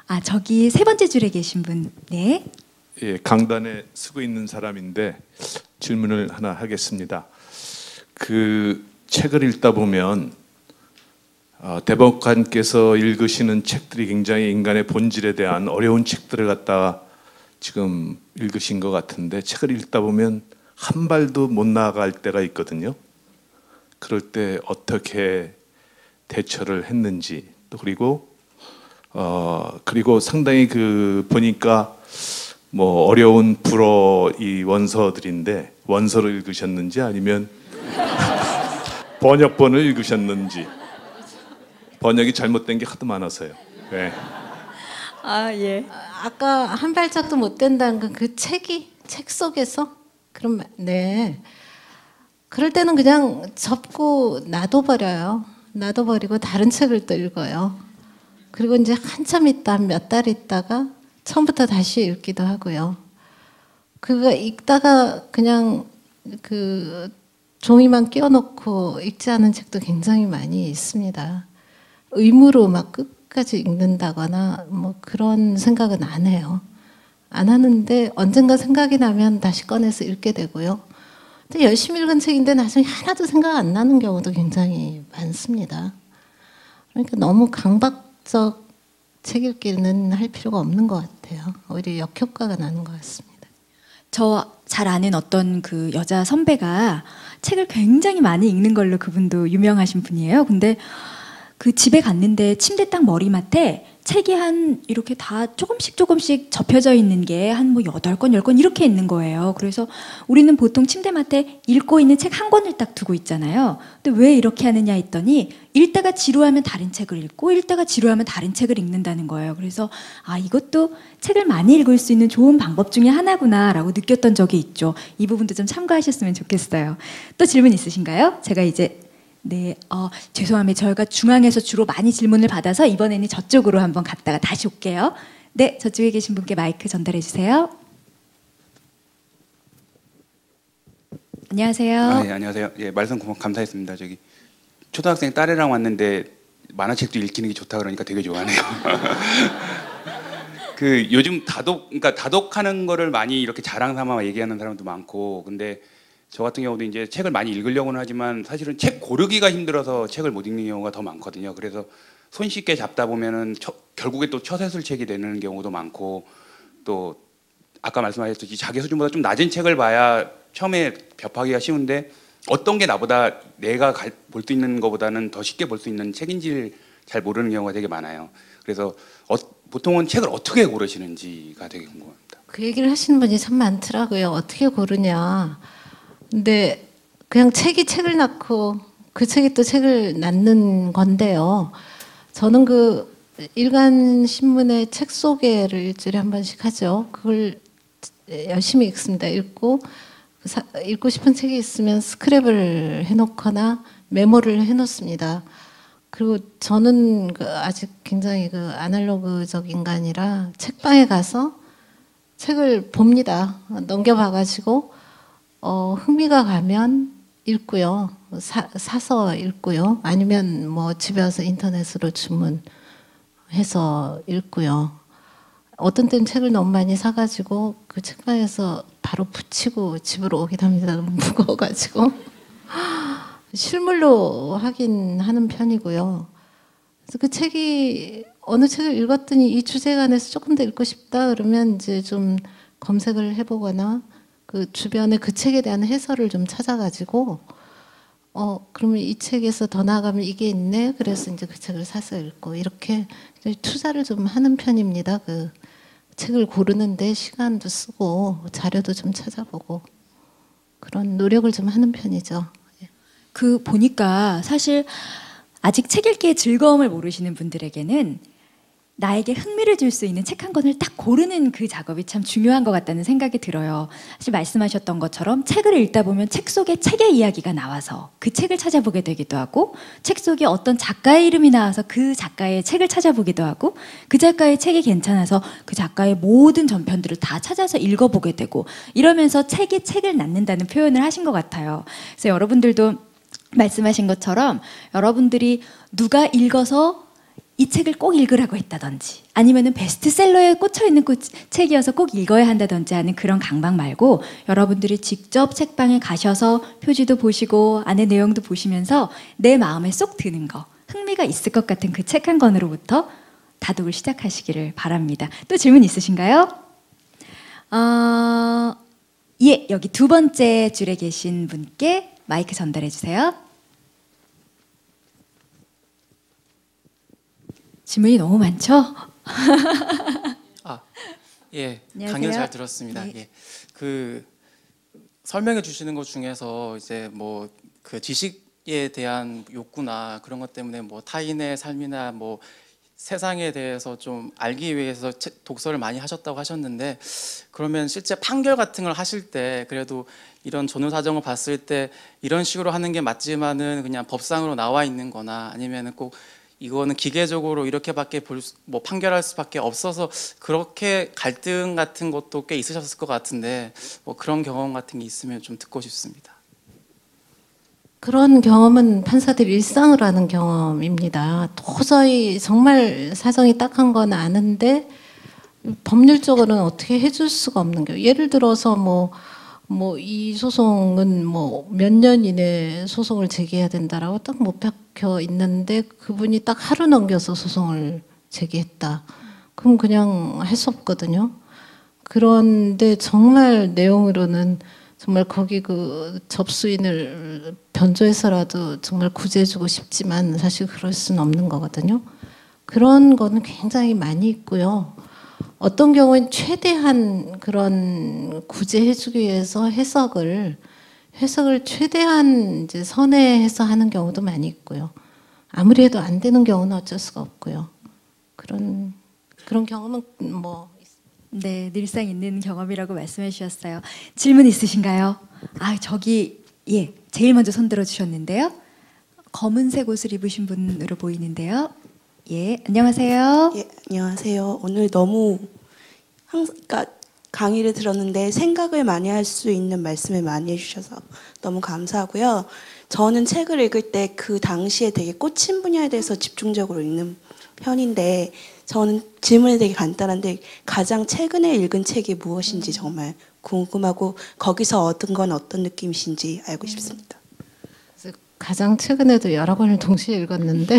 아, 저기 세 번째 줄에 계신 분. 네. 예, 강단에 쓰고 있는 사람인데 질문을 하나 하겠습니다. 그 책을 읽다 보면 대법관께서 읽으시는 책들이 굉장히 인간의 본질에 대한 어려운 책들을 갖다가 지금 읽으신 것 같은데, 책을 읽다 보면 한 발도 못 나아갈 때가 있거든요. 그럴 때 어떻게 대처를 했는지, 또 그리고 상당히 보니까 뭐 어려운 불어 이 원서들인데 원서를 읽으셨는지 아니면 번역본을 읽으셨는지. 번역이 잘못된 게 하도 많아서요. 네. 아, 예. 아까 한 발짝도 못 된다는 건 그 책 속에서? 그럼 네. 그럴 때는 그냥 접고 놔둬버려요. 놔둬버리고 다른 책을 또 읽어요. 그리고 이제 한참 있다, 몇 달 있다가 처음부터 다시 읽기도 하고요. 그거 읽다가 그냥 그 종이만 끼워놓고 읽지 않은 책도 굉장히 많이 있습니다. 의무로 막 끝까지 읽는다거나 뭐 그런 생각은 안 해요. 안 하는데 언젠가 생각이 나면 다시 꺼내서 읽게 되고요. 근데 열심히 읽은 책인데 나중에 하나도 생각 안 나는 경우도 굉장히 많습니다. 그러니까 너무 강박적 책 읽기는 할 필요가 없는 것 같아요. 오히려 역효과가 나는 것 같습니다. 저 잘 아는 어떤 그 여자 선배가 책을 굉장히 많이 읽는 걸로, 그분도 유명하신 분이에요. 근데 그 집에 갔는데 침대 딱 머리맡에 책이 한 이렇게 다 조금씩 접혀져 있는 게 한 뭐 8권, 10권 이렇게 있는 거예요. 그래서 우리는 보통 침대맡에 읽고 있는 책 한 권을 딱 두고 있잖아요. 근데 왜 이렇게 하느냐 했더니 읽다가 지루하면 다른 책을 읽고 읽다가 지루하면 다른 책을 읽는다는 거예요. 그래서 아, 이것도 책을 많이 읽을 수 있는 좋은 방법 중에 하나구나 라고 느꼈던 적이 있죠. 이 부분도 좀 참고하셨으면 좋겠어요. 또 질문 있으신가요? 제가 이제 네, 죄송합니다. 저희가 중앙에서 주로 많이 질문을 받아서 이번에는 저쪽으로 한번 갔다가 다시 올게요. 네, 저쪽에 계신 분께 마이크 전달해 주세요. 안녕하세요. 네, 안녕하세요. 예, 말씀 감사했습니다. 저기 초등학생 딸이랑 왔는데 만화책도 읽히는 게 좋다 그러니까 되게 좋아하네요. 그 요즘 그러니까 다독하는 거를 많이 이렇게 자랑 삼아 얘기하는 사람도 많고, 근데 저 같은 경우도 이제 책을 많이 읽으려고는 하지만 사실은 책 고르기가 힘들어서 책을 못 읽는 경우가 더 많거든요. 그래서 손쉽게 잡다 보면은 결국에 또 처세술 책이 되는 경우도 많고, 또 아까 말씀하셨듯이 자기 수준보다 좀 낮은 책을 봐야 처음에 접하기가 쉬운데 어떤 게 나보다 내가 볼 수 있는 것보다는 더 쉽게 볼 수 있는 책인지를 잘 모르는 경우가 되게 많아요. 그래서 보통은 책을 어떻게 고르시는지가 되게 궁금합니다. 그 얘기를 하시는 분이 참 많더라고요. 어떻게 고르냐. 근데 그냥 책을 낳고 그 책이 또 책을 낳는 건데요. 저는 그 일간 신문의 책 소개를 일주일에 한 번씩 하죠. 그걸 열심히 읽습니다. 읽고 싶은 책이 있으면 스크랩을 해놓거나 메모를 해놓습니다. 그리고 저는 아직 굉장히 아날로그적 인간이라 책방에 가서 책을 봅니다. 넘겨봐가지고 흥미가 가면 읽고요. 사서 읽고요. 아니면 뭐 집에 와서 인터넷으로 주문해서 읽고요. 어떤 때는 책을 너무 많이 사가지고 그 책방에서 바로 붙이고 집으로 오기도 합니다. 너무 무거워가지고. 실물로 하긴 하는 편이고요. 그래서 그 책이 어느 책을 읽었더니 이 주제에 관해서 조금 더 읽고 싶다 그러면 이제 좀 검색을 해보거나 그 주변에 그 책에 대한 해설을 좀 찾아가지고 그러면 이 책에서 더 나아가면 이게 있네. 그래서 이제 그 책을 사서 읽고 이렇게 투자를 좀 하는 편입니다. 그 책을 고르는데 시간도 쓰고 자료도 좀 찾아보고 그런 노력을 좀 하는 편이죠. 그 보니까 사실 아직 책 읽기의 즐거움을 모르시는 분들에게는 나에게 흥미를 줄 수 있는 책 한 권을 딱 고르는 그 작업이 참 중요한 것 같다는 생각이 들어요. 사실 말씀하셨던 것처럼 책을 읽다 보면 책 속에 책의 이야기가 나와서 그 책을 찾아보게 되기도 하고, 책 속에 어떤 작가의 이름이 나와서 그 작가의 책을 찾아보기도 하고, 그 작가의 책이 괜찮아서 그 작가의 모든 전편들을 다 찾아서 읽어보게 되고, 이러면서 책이 책을 낳는다는 표현을 하신 것 같아요. 그래서 여러분들도 말씀하신 것처럼 여러분들이 누가 읽어서 이 책을 꼭 읽으라고 했다든지 아니면은 베스트셀러에 꽂혀 있는 책이어서 꼭 읽어야 한다든지 하는 그런 강박 말고 여러분들이 직접 책방에 가셔서 표지도 보시고 안에 내용도 보시면서 내 마음에 쏙 드는 거, 흥미가 있을 것 같은 그 책 한 권으로부터 다독을 시작하시기를 바랍니다. 또 질문 있으신가요? 예, 여기 두 번째 줄에 계신 분께 마이크 전달해 주세요. 질문이 너무 많죠? 예, 안녕하세요. 강연 잘 들었습니다. 네. 예, 그 설명해 주시는 것 중에서 이제 뭐 그 지식에 대한 욕구나 그런 것 때문에 뭐 타인의 삶이나 뭐 세상에 대해서 좀 알기 위해서 독서를 많이 하셨다고 하셨는데, 그러면 실제 판결 같은 걸 하실 때 그래도 이런 전후 사정을 봤을 때 이런 식으로 하는 게 맞지만은 그냥 법상으로 나와 있는 거나 아니면은 꼭 이거는 기계적으로 이렇게밖에 뭐 판결할 수밖에 없어서 그렇게 갈등 같은 것도 꽤 있으셨을 것 같은데 뭐 그런 경험 같은 게 있으면 좀 듣고 싶습니다. 그런 경험은 판사들이 일상을 하는 경험입니다. 도저히 정말 사정이 딱한 건 아는데 법률적으로는 어떻게 해줄 수가 없는 게, 예를 들어서 뭐 이 소송은 뭐 몇 년 이내에 소송을 제기해야 된다라고 딱 못 박혀 있는데 그분이 딱 하루 넘겨서 소송을 제기했다. 그럼 그냥 할 수 없거든요. 그런데 정말 내용으로는 정말 거기 그 접수인을 변조해서라도 정말 구제해주고 싶지만 사실 그럴 수는 없는 거거든요. 그런 거는 굉장히 많이 있고요. 어떤 경우엔 최대한 그런 구제해주기 위해서 해석을 최대한 이제 선회해서 하는 경우도 많이 있고요. 아무리 해도 안 되는 경우는 어쩔 수가 없고요. 그런 경험은 뭐. 네, 늘상 있는 경험이라고 말씀해 주셨어요. 질문 있으신가요? 저기 예, 제일 먼저 손 들어 주셨는데요. 검은색 옷을 입으신 분으로 보이는데요. 예, 안녕하세요. 예, 안녕하세요. 오늘 너무 그러니까 강의를 들었는데 생각을 많이 할 수 있는 말씀을 많이 해주셔서 너무 감사하고요. 저는 책을 읽을 때 그 당시에 되게 꽂힌 분야에 대해서 집중적으로 읽는 편인데, 저는 질문이 되게 간단한데 가장 최근에 읽은 책이 무엇인지 정말 궁금하고 거기서 얻은 건 어떤 느낌이신지 알고 싶습니다. 가장 최근에도 여러 권을 동시에 읽었는데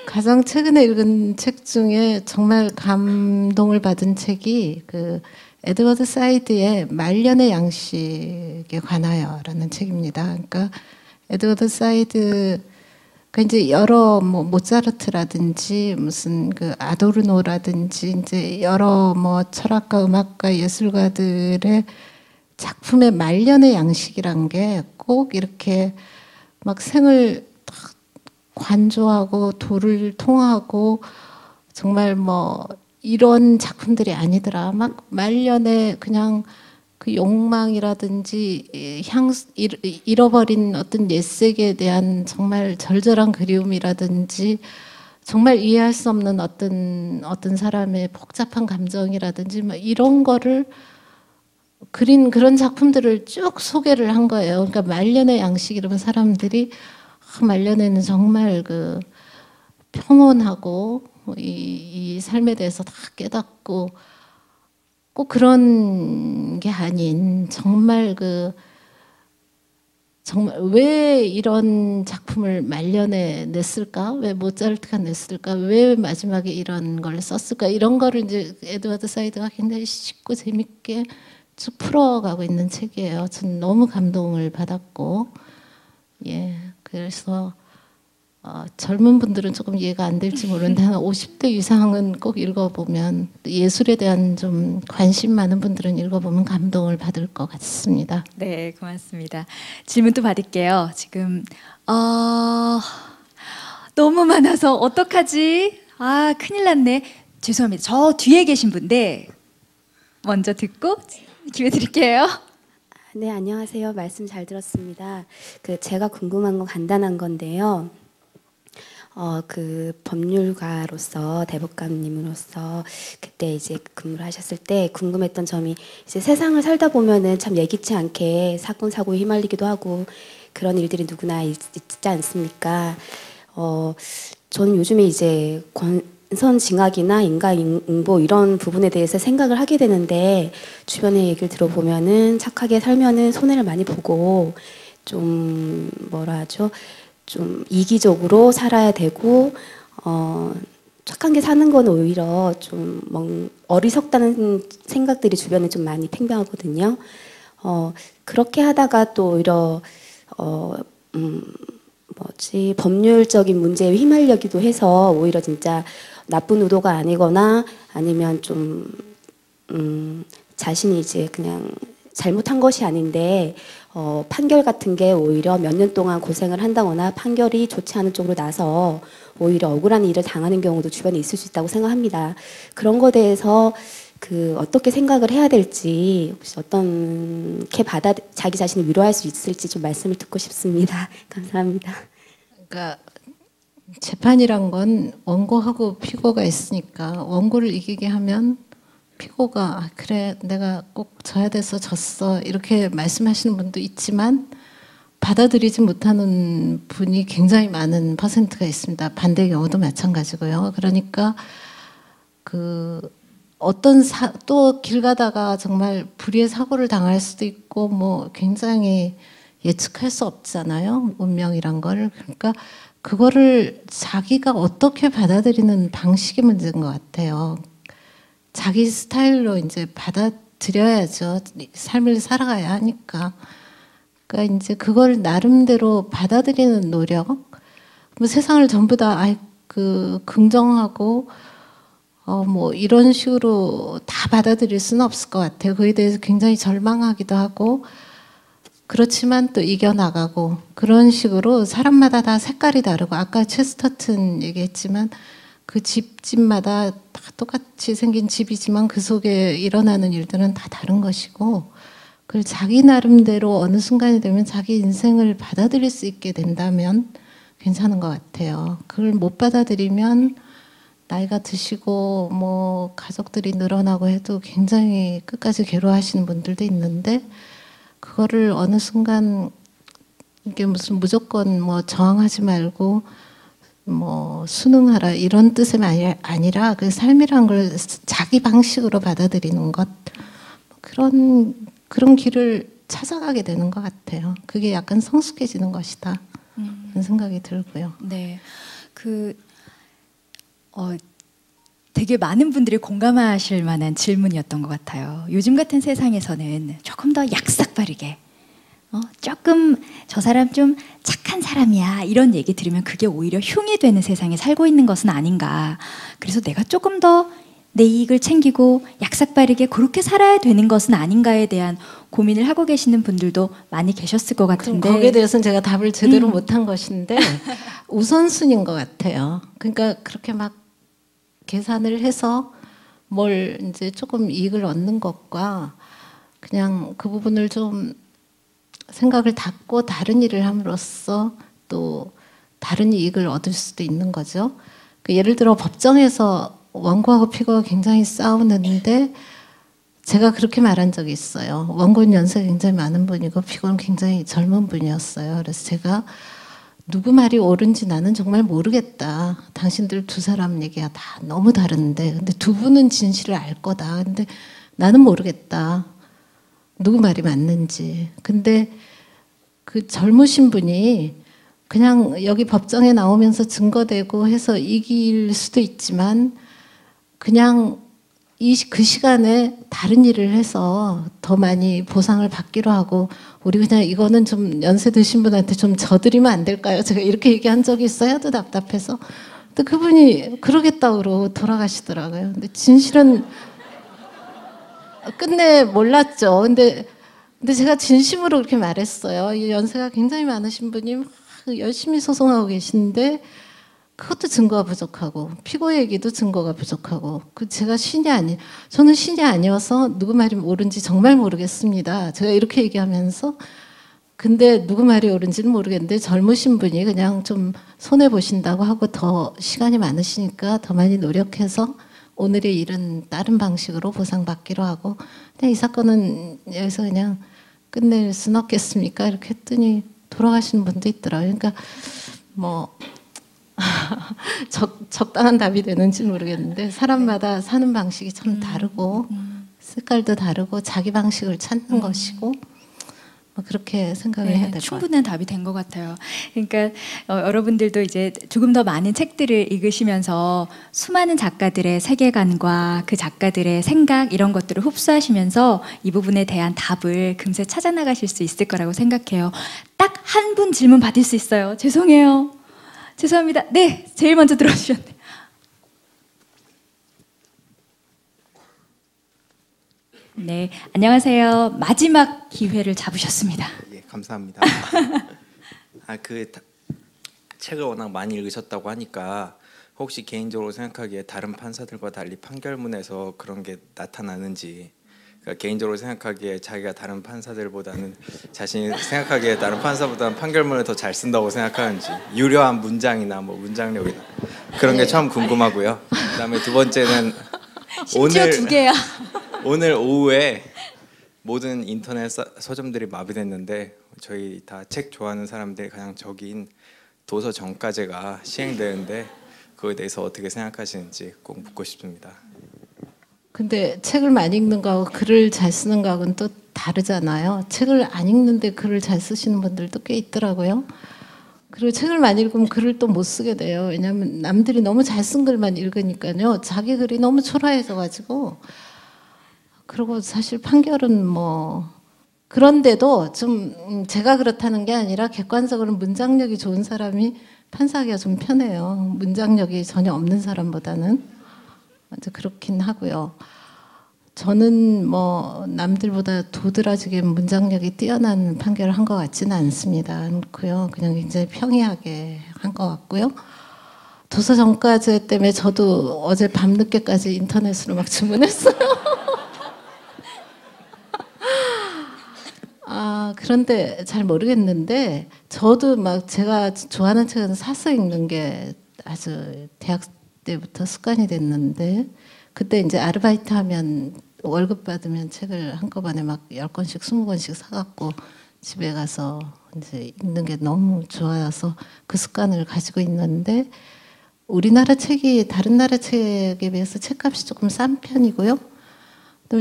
가장 최근에 읽은 책 중에 정말 감동을 받은 책이 그 에드워드 사이드의 말년의 양식에 관하여라는 책입니다. 그러니까 에드워드 사이드 이제 여러 뭐 모차르트라든지 무슨 그 아도르노라든지 이제 여러 뭐 철학가, 음악가, 예술가들의 작품의 말년의 양식이란 게 꼭 이렇게 막 생을 딱 관조하고 도를 통하고 정말 뭐 이런 작품들이 아니더라. 막 말년에 그냥 그 욕망이라든지 잃어버린 어떤 옛 세계에 대한 정말 절절한 그리움이라든지 정말 이해할 수 없는 어떤 사람의 복잡한 감정이라든지 뭐 이런 거를 그린 그런 작품들을 쭉 소개를 한 거예요. 그러니까 말년의 양식 이러면 사람들이 말년에는 정말 그 평온하고 이 삶에 대해서 다 깨닫고 꼭 그런 게 아닌 정말 정말 왜 이런 작품을 말년에 냈을까? 왜 모차르트가 냈을까? 왜 마지막에 이런 걸 썼을까? 이런 거를 이제 에드워드 사이드가 굉장히 쉽고 재밌게 쭉 풀어가고 있는 책이에요. 전 너무 감동을 받았고, 예, 그래서 젊은 분들은 조금 이해가 안 될지 모르는데 한 50대 이상은 꼭 읽어보면, 예술에 대한 좀 관심 많은 분들은 읽어보면 감동을 받을 것 같습니다. 네, 고맙습니다. 질문 또 받을게요. 지금 너무 많아서 어떡하지? 큰일 났네. 죄송합니다. 저 뒤에 계신 분인데 먼저 듣고 기회 드릴게요. 네, 안녕하세요. 말씀 잘 들었습니다. 제가 궁금한 건 간단한 건데요. 그 법률가로서 대법관님으로서 그때 이제 근무를 하셨을 때 궁금했던 점이, 이제 세상을 살다 보면은 참 예기치 않게 사건 사고에 휘말리기도 하고 그런 일들이 누구나 있지 않습니까? 저는 요즘에 이제 권선징악이나 인과응보 이런 부분에 대해서 생각을 하게 되는데 주변의 얘기를 들어보면은 착하게 살면은 손해를 많이 보고 좀 뭐라 하죠? 좀 이기적으로 살아야 되고 착한 게 사는 건 오히려 좀 어리석다는 생각들이 주변에 좀 많이 팽배하거든요. 그렇게 하다가 또 오히려 법률적인 문제에 휘말려기도 해서 오히려 진짜 나쁜 의도가 아니거나 아니면 좀 자신이 이제 그냥 잘못한 것이 아닌데 판결 같은 게 오히려 몇 년 동안 고생을 한다거나 판결이 좋지 않은 쪽으로 나서 오히려 억울한 일을 당하는 경우도 주변에 있을 수 있다고 생각합니다. 그런 거에 대해서 어떻게 생각을 해야 될지 혹시 어떻게 자기 자신을 위로할 수 있을지 좀 말씀을 듣고 싶습니다. 감사합니다. 그러니까 재판이란 건 원고하고 피고가 있으니까 원고를 이기게 하면 피고가 그래 내가 꼭 져야 돼서 졌어 이렇게 말씀하시는 분도 있지만 받아들이지 못하는 분이 굉장히 많은 퍼센트가 있습니다. 반대의 경우도 마찬가지고요. 그러니까 또 길 가다가 정말 불의의 사고를 당할 수도 있고 뭐 굉장히 예측할 수 없잖아요. 운명이란 걸. 그러니까 그거를 자기가 어떻게 받아들이는 방식의 문제인 것 같아요. 자기 스타일로 이제 받아들여야죠. 삶을 살아가야 하니까. 그러니까 이제 그걸 나름대로 받아들이는 노력. 뭐 세상을 전부 다 긍정하고 뭐 이런 식으로 다 받아들일 수는 없을 것 같아요. 그에 대해서 굉장히 절망하기도 하고 그렇지만 또 이겨나가고 그런 식으로 사람마다 다 색깔이 다르고 아까 체스터튼 얘기했지만 그 집마다 다 똑같이 생긴 집이지만 그 속에 일어나는 일들은 다 다른 것이고 그걸 자기 나름대로 어느 순간이 되면 자기 인생을 받아들일 수 있게 된다면 괜찮은 것 같아요. 그걸 못 받아들이면 나이가 드시고 뭐 가족들이 늘어나고 해도 굉장히 끝까지 괴로워하시는 분들도 있는데 그거를 어느 순간 이게 무슨 무조건 뭐 저항하지 말고 뭐 순응하라 이런 뜻이 아니라 그 삶이란 걸 자기 방식으로 받아들이는 것 그런 길을 찾아가게 되는 것 같아요. 그게 약간 성숙해지는 것이다. 그런 생각이 들고요. 네, 되게 많은 분들이 공감하실 만한 질문이었던 것 같아요. 요즘 같은 세상에서는 조금 더 약삭빠르게 조금 저 사람 좀 착한 사람이야 이런 얘기 들으면 그게 오히려 흉이 되는 세상에 살고 있는 것은 아닌가. 그래서 내가 조금 더 내 이익을 챙기고 약삭빠르게 그렇게 살아야 되는 것은 아닌가에 대한 고민을 하고 계시는 분들도 많이 계셨을 것 같은데 거기에 대해서는 제가 답을 제대로 못한 것인데 우선순위인 것 같아요. 그러니까 그렇게 막 계산을 해서 뭘 이제 조금 이익을 얻는 것과 그냥 그 부분을 좀 생각을 닫고 다른 일을 함으로써 또 다른 이익을 얻을 수도 있는 거죠. 예를 들어 법정에서 원고하고 피고가 굉장히 싸우는데 제가 그렇게 말한 적이 있어요. 원고는 연세가 굉장히 많은 분이고 피고는 굉장히 젊은 분이었어요. 그래서 제가 누구 말이 옳은지 나는 정말 모르겠다. 당신들 두 사람 얘기가 다 너무 다른데 근데 두 분은 진실을 알 거다. 근데 나는 모르겠다. 누구 말이 맞는지. 근데 그 젊으신 분이 그냥 여기 법정에 나오면서 증거대고 해서 이길 수도 있지만 그냥 그 시간에 다른 일을 해서 더 많이 보상을 받기로 하고 우리 그냥 이거는 좀 연세 드신 분한테 좀 져드리면 안 될까요? 제가 이렇게 얘기한 적이 있어요. 하도 답답해서. 근데 그분이 그러겠다고 돌아가시더라고요. 근데 진실은 끝내 몰랐죠. 근데 제가 진심으로 그렇게 말했어요. 이 연세가 굉장히 많으신 분이 막 열심히 소송하고 계신데 그것도 증거가 부족하고 피고 얘기도 증거가 부족하고 저는 신이 아니어서 누구 말이 옳은지 정말 모르겠습니다. 제가 이렇게 얘기하면서 근데 누구 말이 옳은지는 모르겠는데 젊으신 분이 그냥 좀 손해 보신다고 하고 더 시간이 많으시니까 더 많이 노력해서 오늘의 일은 다른 방식으로 보상받기로 하고 그냥 이 사건은 여기서 그냥 끝낼 수는 없겠습니까? 이렇게 했더니 돌아가시는 분도 있더라고요. 그러니까 뭐 적당한 답이 되는지 모르겠는데 사람마다 사는 방식이 참 다르고 색깔도 다르고 자기 방식을 찾는 것이고 뭐 그렇게 생각을 해야 될 것 같아요. 충분한 답이 된 것 같아요. 그러니까 여러분들도 이제 조금 더 많은 책들을 읽으시면서 수많은 작가들의 세계관과 그 작가들의 생각 이런 것들을 흡수하시면서 이 부분에 대한 답을 금세 찾아나가실 수 있을 거라고 생각해요. 딱 한 분 질문 받을 수 있어요. 죄송해요. 죄송합니다. 네, 제일 먼저 들어주셨네요. 네, 안녕하세요. 마지막 기회를 잡으셨습니다. 예, 감사합니다. 책을 워낙 많이 읽으셨다고 하니까 혹시 개인적으로 생각하기에 다른 판사들과 달리 판결문에서 그런 게 나타나는지, 그러니까 개인적으로 생각하기에 자기가 다른 판사들보다는 자신이 생각하기에 다른 판사보다는 판결문을 더 잘 쓴다고 생각하는지, 유려한 문장이나 뭐 문장력이나 그런 게 처음 궁금하고요. 그다음에 두 번째는 심지어 두 개야. 오늘 오후에 모든 인터넷 서점들이 마비됐는데 저희 다 책 좋아하는 사람들이 가장 적인 도서 정가제가 시행되는데 그거에 대해서 어떻게 생각하시는지 꼭 묻고 싶습니다. 근데 책을 많이 읽는 거하고 글을 잘 쓰는 거하고는 또 다르잖아요. 책을 안 읽는데 글을 잘 쓰시는 분들도 꽤 있더라고요. 그리고 책을 많이 읽으면 글을 또 못 쓰게 돼요. 왜냐하면 남들이 너무 잘 쓴 글만 읽으니까요. 자기 글이 너무 초라해져가지고. 그리고 사실 판결은 뭐 그런데도 좀 제가 그렇다는 게 아니라 객관적으로 문장력이 좋은 사람이 판사하기가 좀 편해요. 문장력이 전혀 없는 사람보다는. 아주 그렇긴 하고요. 저는 뭐 남들보다 도드라지게 문장력이 뛰어난 판결을 한 것 같지는 않습니다. 않고요. 그냥 굉장히 평이하게 한 것 같고요. 도서 정가제 때문에 저도 어제 밤늦게까지 인터넷으로 막 주문했어요. 그런데 잘 모르겠는데 저도 막 제가 좋아하는 책은 사서 읽는 게 아주 대학 때부터 습관이 됐는데 그때 이제 아르바이트 하면 월급 받으면 책을 한꺼번에 막 10권씩 20권씩 사갖고 집에 가서 이제 읽는 게 너무 좋아서 그 습관을 가지고 있는데 우리나라 책이 다른 나라 책에 비해서 책값이 조금 싼 편이고요.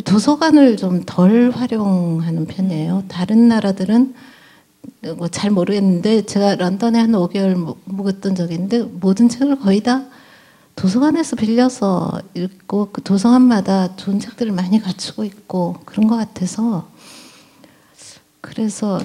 도서관을 좀 덜 활용하는 편이에요. 다른 나라들은 뭐 잘 모르겠는데 제가 런던에 한 5개월 묵었던 적이 있는데 모든 책을 거의 다 도서관에서 빌려서 읽고 그 도서관마다 좋은 책들을 많이 갖추고 있고 그런 것 같아서 그래서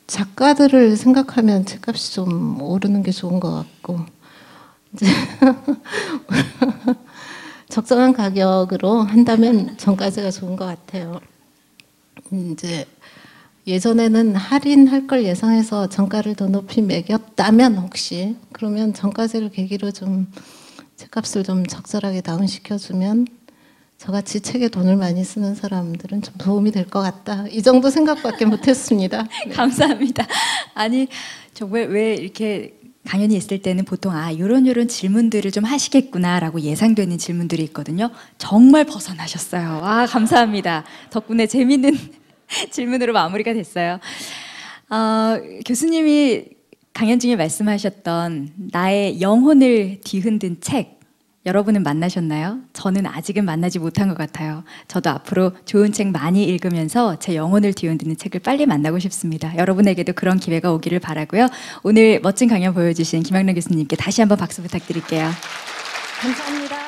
작가들을 생각하면 책값이 좀 오르는 게 좋은 것 같고 이제 적정한 가격으로 한다면 정가제가 좋은 것 같아요. 이제 예전에는 할인할 걸 예상해서 정가를 더 높이 매겼다면 혹시 그러면 정가제를 계기로 좀 책값을 좀 적절하게 다운시켜주면 저같이 책에 돈을 많이 쓰는 사람들은 좀 도움이 될 것 같다. 이 정도 생각밖에 못했습니다. 네. 감사합니다. 아니 정말 왜 이렇게 강연이 있을 때는 보통 요런 질문들을 좀 하시겠구나라고 예상되는 질문들이 있거든요. 정말 벗어나셨어요. 감사합니다. 덕분에 재미있는 질문으로 마무리가 됐어요. 교수님이 강연 중에 말씀하셨던 나의 영혼을 뒤흔든 책 여러분은 만나셨나요? 저는 아직은 만나지 못한 것 같아요. 저도 앞으로 좋은 책 많이 읽으면서 제 영혼을 뒤흔드는 책을 빨리 만나고 싶습니다. 여러분에게도 그런 기회가 오기를 바라고요. 오늘 멋진 강연 보여주신 김학란 교수님께 다시 한번 박수 부탁드릴게요. 감사합니다.